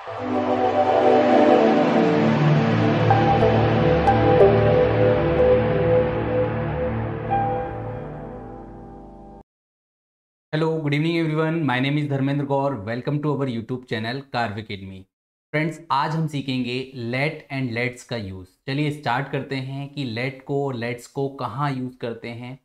Hello, good evening everyone. My name is Dharmendra Gaur. Welcome to our YouTube channel carve academy. Friends, आज हम सीखेंगे let and let's का use. चलिए start करते हैं कि लेट को और लेट्स को कहाँ यूज़ करते हैं।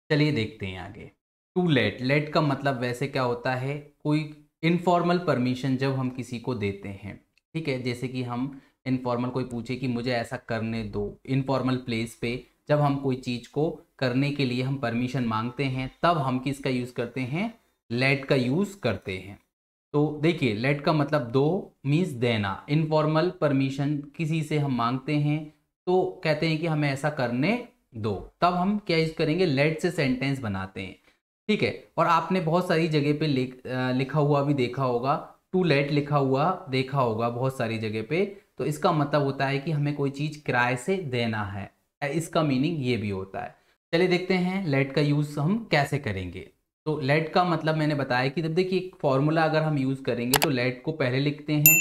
चलिए देखते हैं आगे। टू लेट, लेट का मतलब वैसे क्या होता है, कोई इनफॉर्मल परमिशन जब हम किसी को देते हैं। ठीक है, जैसे कि हम इनफॉर्मल कोई पूछे कि मुझे ऐसा करने दो, इनफॉर्मल प्लेस पे जब हम कोई चीज़ को करने के लिए हम परमिशन मांगते हैं, तब हम किसका यूज़ करते हैं, लेट का यूज़ करते हैं। तो देखिए, लेट का मतलब दो मीन्स देना। इनफॉर्मल परमिशन किसी से हम मांगते हैं तो कहते हैं कि हमें ऐसा करने दो, तब हम क्या यूज़ करेंगे, लेट से सेंटेंस बनाते हैं। ठीक है, और आपने बहुत सारी जगह पे लिखा हुआ भी देखा होगा, टू लेट लिखा हुआ देखा होगा बहुत सारी जगह पे। तो इसका मतलब होता है कि हमें कोई चीज़ किराए से देना है, इसका मीनिंग ये भी होता है। चलिए देखते हैं लेट का यूज़ हम कैसे करेंगे। तो लेट का मतलब मैंने बताया कि जब देखिए एक फॉर्मूला अगर हम यूज़ करेंगे तो लेट को पहले लिखते हैं,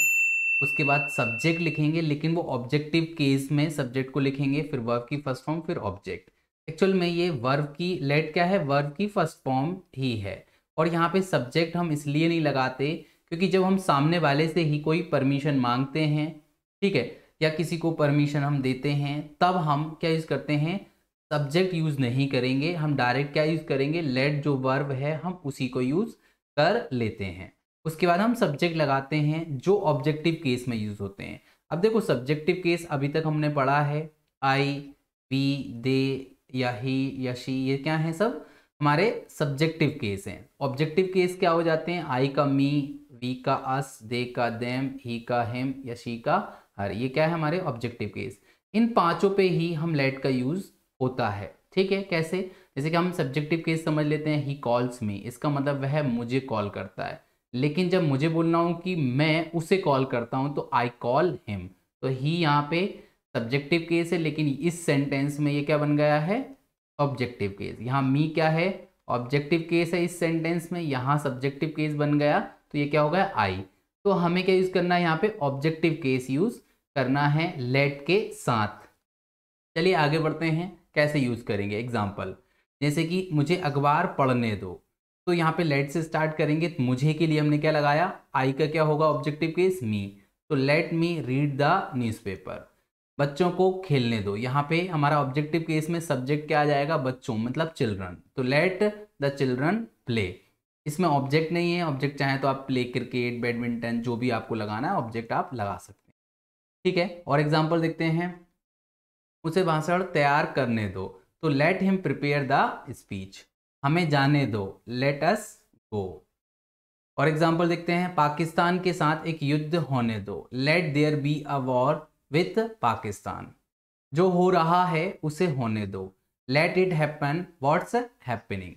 उसके बाद सब्जेक्ट लिखेंगे, लेकिन वो ऑब्जेक्टिव केस में सब्जेक्ट को लिखेंगे, फिर वर्ब की फर्स्ट फॉर्म, फिर ऑब्जेक्ट। एक्चुअल में ये वर्ब की लेट क्या है, वर्ब की फर्स्ट फॉर्म ही है। और यहाँ पे सब्जेक्ट हम इसलिए नहीं लगाते क्योंकि जब हम सामने वाले से ही कोई परमिशन मांगते हैं, ठीक है, या किसी को परमिशन हम देते हैं, तब हम क्या यूज़ करते हैं, सब्जेक्ट यूज़ नहीं करेंगे। हम डायरेक्ट क्या यूज़ करेंगे, लेट जो वर्ब है हम उसी को यूज़ कर लेते हैं। उसके बाद हम सब्जेक्ट लगाते हैं जो ऑब्जेक्टिव केस में यूज़ होते हैं। अब देखो, सब्जेक्टिव केस अभी तक हमने पढ़ा है, आई, वी, दे या ही या शी, ये क्या है, सब हमारे सब्जेक्टिव केस हैं। ऑब्जेक्टिव केस क्या हो जाते हैं, आई का मी, वी का अस, दे का देम, ही का हिम या शी का हर, ये क्या है हमारे ऑब्जेक्टिव केस। इन पांचों पे ही हम लेट का यूज़ होता है। ठीक है, कैसे, जैसे कि हम सब्जेक्टिव केस समझ लेते हैं, ही कॉल्स मी, इसका मतलब वह मुझे कॉल करता है। लेकिन जब मुझे बोलना हो कि मैं उसे कॉल करता हूं तो आई कॉल हिम, तो ही यहाँ पे सब्जेक्टिव केस है, लेकिन इस सेंटेंस में ये क्या बन गया है, ऑब्जेक्टिव केस। यहाँ मी क्या है, ऑब्जेक्टिव केस है इस सेंटेंस में, यहाँ सब्जेक्टिव केस बन गया, तो ये क्या हो गया, आई। तो हमें क्या यूज़ करना है, यहाँ पे ऑब्जेक्टिव केस यूज़ करना है लेट के साथ। चलिए आगे बढ़ते हैं, कैसे यूज़ करेंगे। एग्जाम्पल, जैसे कि मुझे अखबार पढ़ने दो, तो यहाँ पे लेट से स्टार्ट करेंगे। तो मुझे के लिए हमने क्या लगाया, आई का क्या होगा ऑब्जेक्टिव केस, मी, तो let me read the newspaper. बच्चों को खेलने दो, यहाँ पे हमारा ऑब्जेक्टिव केस में सब्जेक्ट क्या आ जाएगा, बच्चों मतलब चिल्ड्रन, तो लेट द चिल्ड्रन प्ले। इसमें ऑब्जेक्ट नहीं है, ऑब्जेक्ट चाहे तो आप प्ले क्रिकेट, बैडमिंटन, जो भी आपको लगाना है ऑब्जेक्ट आप लगा सकते हैं। ठीक है, और एग्जाम्पल देखते हैं, उसे भाषण तैयार करने दो, तो let him prepare the speech. हमें जाने दो, लेट अस गो। और एग्जाम्पल देखते हैं, पाकिस्तान के साथ एक युद्ध होने दो, let there be a war with Pakistan. जो हो रहा है उसे होने दो, let it happen what's happening.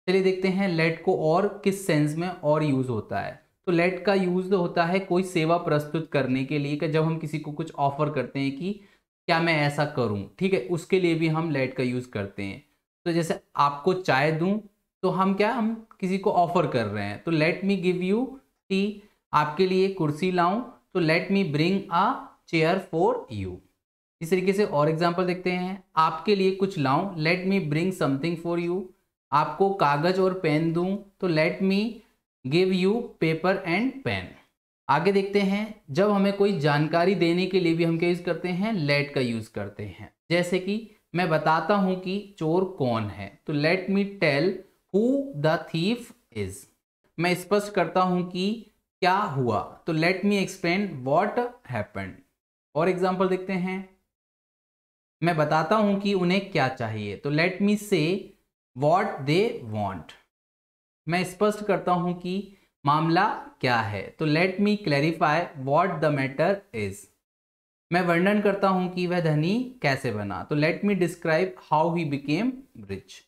चलिए देखते हैं लेट को और किस सेंस में और यूज होता है। तो लेट का यूज होता है कोई सेवा प्रस्तुत करने के लिए, कि जब हम किसी को कुछ ऑफर करते हैं कि क्या मैं ऐसा करूं, ठीक है, उसके लिए भी हम लेट का यूज करते हैं। तो जैसे आपको चाय दूं, तो हम किसी को ऑफर कर रहे हैं, तो let me give U T. आपके लिए कुर्सी लाऊं, तो let me bring a chair for you. इस तरीके से और एग्जाम्पल देखते हैं, आपके लिए कुछ लाऊं, let me bring something for you. आपको कागज और पेन दूं, तो let me give you paper and pen. आगे देखते हैं, जब हमें कोई जानकारी देने के लिए भी हम क्या यूज करते हैं, लेट का यूज करते हैं। जैसे कि मैं बताता हूं कि चोर कौन है, तो let me tell who the thief is. मैं स्पष्ट करता हूं कि क्या हुआ, तो let me explain what happened. और एग्जाम्पल देखते हैं, मैं बताता हूं कि उन्हें क्या चाहिए, तो लेट मी से व्हाट दे वांट। मैं स्पष्ट करता हूं कि मामला क्या है, तो let me clarify what the matter is. मैं वर्णन करता हूं कि वह धनी कैसे बना, तो let me describe how he became rich.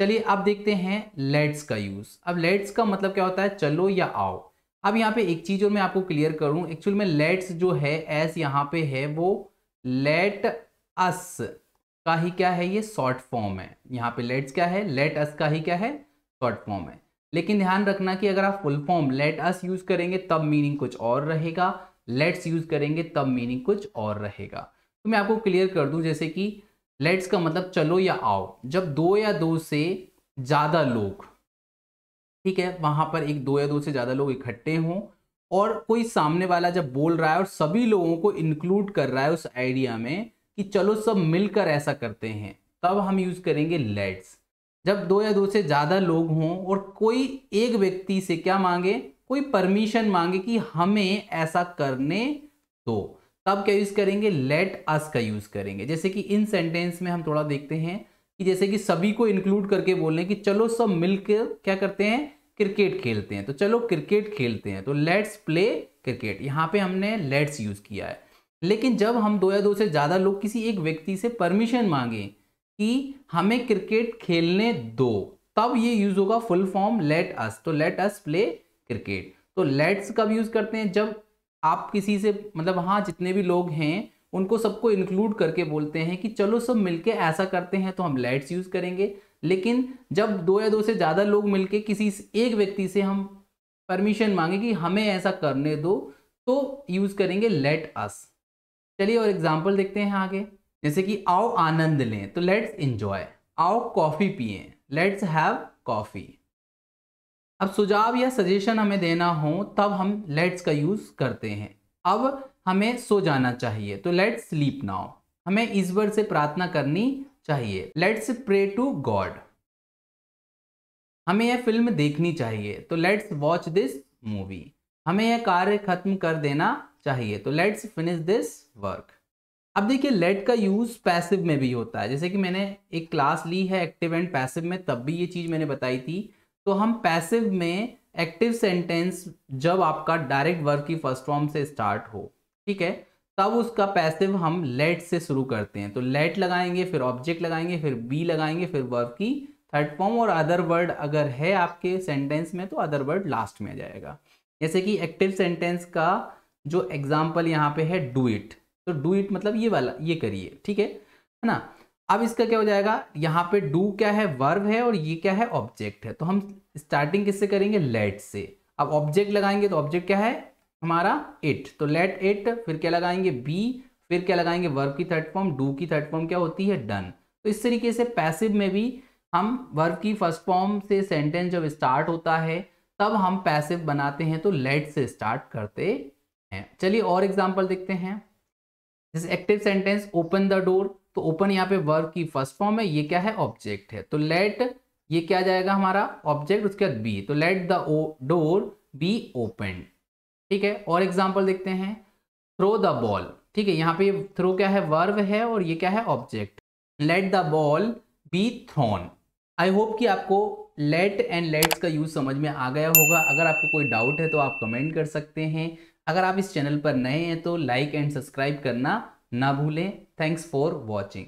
चलिए अब देखते हैं लेट्स का यूज। अब लेट्स का मतलब क्या होता है, चलो या आओ। अब यहाँ पे एक चीज और मैं आपको क्लियर करूं, एक्चुअल में लेट्स जो है एस यहाँ पे है, वो लेट अस का ही क्या है, ये शॉर्ट फॉर्म है। यहाँ पे लेट्स क्या है, लेट अस का ही क्या है, शॉर्ट फॉर्म है। लेकिन ध्यान रखना कि अगर आप full form let us use करेंगे तब मीनिंग कुछ और रहेगा, लेट्स यूज करेंगे तब मीनिंग कुछ और रहेगा। तो मैं आपको क्लियर कर दूं, जैसे कि लेट्स का मतलब चलो या आओ, जब दो या दो से ज्यादा लोग, ठीक है, वहां पर एक दो या दो से ज्यादा लोग इकट्ठे हों और कोई सामने वाला जब बोल रहा है और सभी लोगों को इंक्लूड कर रहा है उस आइडिया में कि चलो सब मिलकर ऐसा करते हैं, तब हम यूज करेंगे लेट्स। जब दो या दो से ज्यादा लोग हों और कोई एक व्यक्ति से क्या मांगे, कोई परमिशन मांगे कि हमें ऐसा करने दो, तब क्या यूज करेंगे, लेट अस का यूज करेंगे। जैसे कि इन सेंटेंस में हम थोड़ा देखते हैं कि जैसे कि सभी को इंक्लूड करके बोल रहे हैं कि चलो सब मिलकर क्या करते हैं, क्रिकेट खेलते हैं, तो चलो क्रिकेट खेलते हैं, तो लेट्स प्ले क्रिकेट, यहाँ पे हमने लेट्स यूज किया है। लेकिन जब हम दो या दो से ज्यादा लोग किसी एक व्यक्ति से परमिशन मांगे कि हमें क्रिकेट खेलने दो, तब ये यूज होगा फुल फॉर्म लेट अस, तो लेट अस प्ले क्रिकेट। तो लेट्स कब यूज करते हैं, जब आप किसी से मतलब हाँ जितने भी लोग हैं उनको सबको इंक्लूड करके बोलते हैं कि चलो सब मिलके ऐसा करते हैं, तो हम लेट्स यूज करेंगे। लेकिन जब दो या दो से ज्यादा लोग मिलके किसी एक व्यक्ति से हम परमिशन मांगे कि हमें ऐसा करने दो, तो यूज करेंगे लेट अस। चलिए और एग्जांपल देखते हैं आगे, जैसे कि आओ आनंद लें, तो लेट्स एंजॉय। आओ कॉफी पिएं, लेट्स हैव कॉफी। अब सुझाव या सजेशन हमें देना हो तब हम लेट्स का यूज करते हैं। अब हमें सो जाना चाहिए, तो लेट्स स्लीप नाउ। हमें ईश्वर से प्रार्थना करनी चाहिए, लेट्स प्रे टू गॉड। हमें यह फिल्म देखनी चाहिए, तो लेट्स वॉच दिस मूवी। हमें यह कार्य खत्म कर देना चाहिए, तो लेट्स फिनिश दिस वर्क। अब देखिए लेट का यूज पैसिव में भी होता है, जैसे कि मैंने एक क्लास ली है एक्टिव एंड पैसिव में, तब भी ये चीज मैंने बताई थी। तो हम पैसिव में एक्टिव सेंटेंस जब आपका डायरेक्ट वर्ब की फर्स्ट फॉर्म से स्टार्ट हो, ठीक है, तब उसका पैसिव हम लेट से शुरू करते हैं। तो लेट लगाएंगे, फिर ऑब्जेक्ट लगाएंगे, फिर बी लगाएंगे, फिर वर्ब की थर्ड फॉर्म, और अदर वर्ड अगर है आपके सेंटेंस में तो अदर वर्ड लास्ट में आ जाएगा। जैसे कि एक्टिव सेंटेंस का जो एग्जाम्पल यहाँ पे है डू इट, तो डू इट मतलब ये वाला, ये करिए, ठीक है ना। अब इसका क्या हो जाएगा, यहाँ पे डू क्या है, वर्ब है, और ये क्या है, ऑब्जेक्ट है। तो हम स्टार्टिंग किससे करेंगे, लेट से। अब ऑब्जेक्ट लगाएंगे, तो ऑब्जेक्ट क्या है हमारा इट, तो लेट इट, फिर क्या लगाएंगे बी, फिर क्या लगाएंगे वर्ब की थर्ड फॉर्म, डू की थर्ड फॉर्म क्या होती है, डन। तो इस तरीके से पैसिव में भी हम वर्ब की फर्स्ट फॉर्म से सेंटेंस जब स्टार्ट होता है तब हम पैसिव बनाते हैं, तो लेट से स्टार्ट करते हैं। चलिए और एग्जाम्पल देखते हैं, जैसे active sentence open the door, तो ओपन यहाँ पे वर्ब की फर्स्ट फॉर्म है, ये क्या है, ऑब्जेक्ट है, तो लेट ये क्या जाएगा हमारा ऑब्जेक्ट, उसके बाद बी, तो let the door be open, ठीक है। और एग्जांपल देखते हैं, थ्रो द बॉल, ठीक है, यहाँ पे थ्रो क्या है, वर्ब है, और ये क्या है, object, let the ball be thrown. I hope कि आपको लेट एंड लेट्स का यूज समझ में आ गया होगा। अगर आपको कोई डाउट है तो आप कमेंट कर सकते हैं। अगर आप इस चैनल पर नए हैं तो लाइक एंड सब्सक्राइब करना ना भूलें। Thanks for watching.